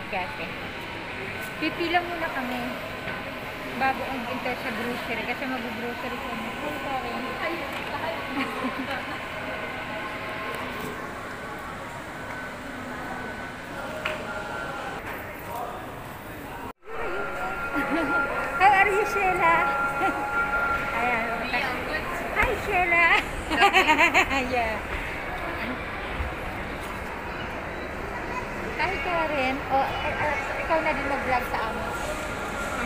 Okay, okay. Pipila muna kami bago ang enter sa grocery kasi mag-grocery kami. Ay, Karen. How are you, Sheila? Ayan. Hi, Sheila. Yeah. Hi, Karen. Oh, ikaw na din mag-vlog sa amin.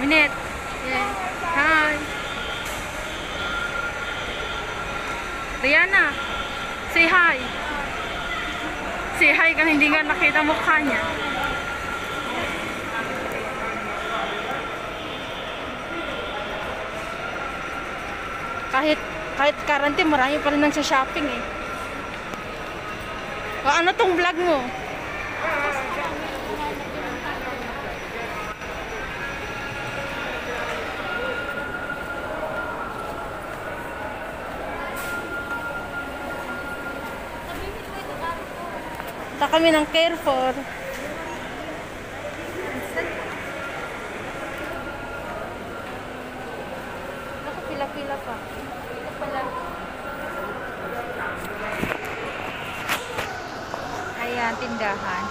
Minute. Yeah. Hi. Diana, say hi. Say hi ka, hindi nga nakita mukha niya. Kahit quarantine, marami pa rin nang sa shopping eh. O, ano tong vlog mo? Punta kami ng Carrefour. Naku, pila-pila pa. Ito pala. Ayan, tindahan.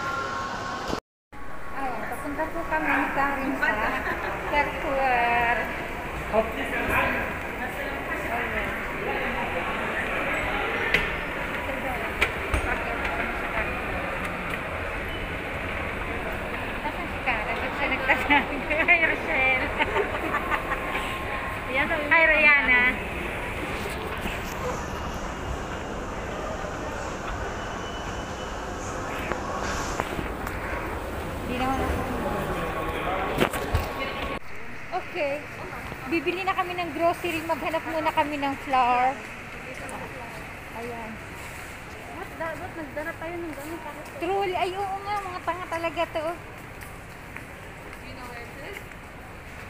Ayan, papunta po kami ni Karen sa Carrefour. Hi, Rochelle. Hi, Rihanna. Hindi naman ako. Okay. Bibili na kami ng grocery. Maghanap muna kami ng flour. Ayan. Ba't nagdala tayo ng gano'n? Truly. Ay, oo nga. Mga tanga talaga to.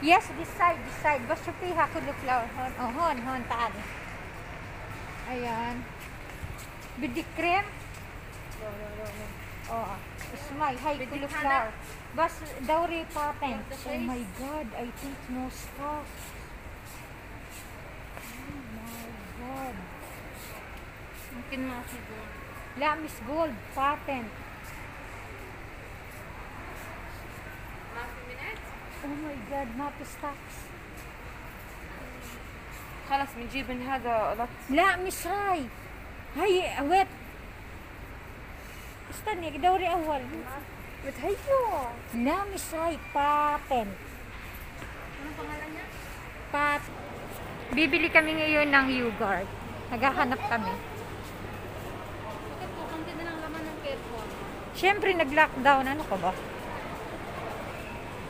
Yes, this side. Basta piha ko the flour. Hon, taan. Ayan. Bidik cream. Oh, smile. Hi, kulo flour. Bas, dowry patent. Oh my God, I think no stock. Oh my God. Mungkin masih gold. Lamis gold, patent. Oh my God, ما في stocks. خلاص بنجيب من هذا. لا مش هاي ويت استني دوري اول بتهيو. لا مش هاي patent. Ano pangalan niya? Bibili kami ngayon ng yogurt. Naghahanap kami. Bakit po? Kunti na lang laman ng Carrefour. Siyempre nag-lockdown. Ano ka ba?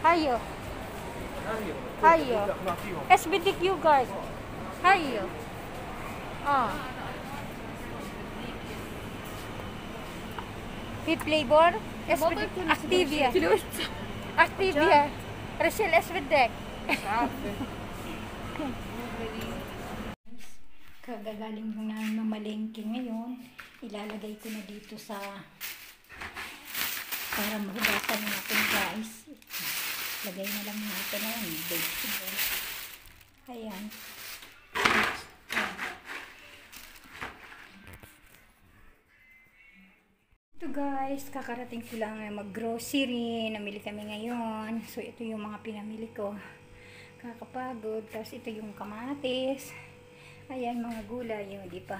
Hayo. SBDIC yogurt. Hayo. Oh. With flavor? SBDIC. Activia. Rochelle SBDIC. Kagagaling lang namin mamalengke ngayon. Ilalagay ko na dito sa para mahugasan natin, guys. Lagay na lang natin na yan. Vegetable. Ayan. Ito guys, kakarating ko lang mag-grocery. Namili kami ngayon. So ito yung mga pinamili ko. Kakapagod. Tapos ito yung kamatis. Ayan, mga gulay. Yung di pa.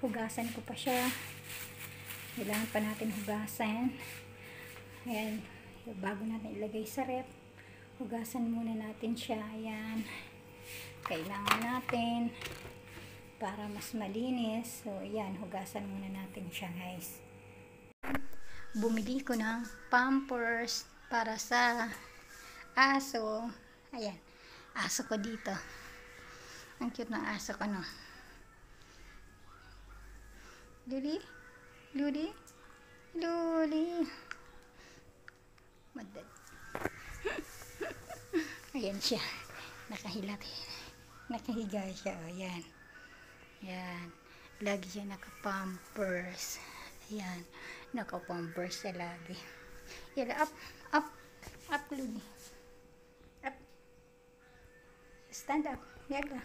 Hugasan ko pa siya. Kailangan pa natin hugasan. Ayan. Bago natin ilagay sa rep. Hugasan muna natin siya. Ayan. Kailangan natin para mas malinis. So, ayan. Hugasan muna natin siya, guys. Bumili ko ng Pampers para sa aso. Ayan. Aso ko dito. Ang cute ng aso ko, no? Luli? Luli? Luli? Madad. Ayan siya. Nakahilat. Nakahiga siya. Ayan. Ayan. Lagi siya naka-pampers. Ayan. Naka-pampers siya lagi. Yaga, up, up, Luni. Up. Stand up. Yaga.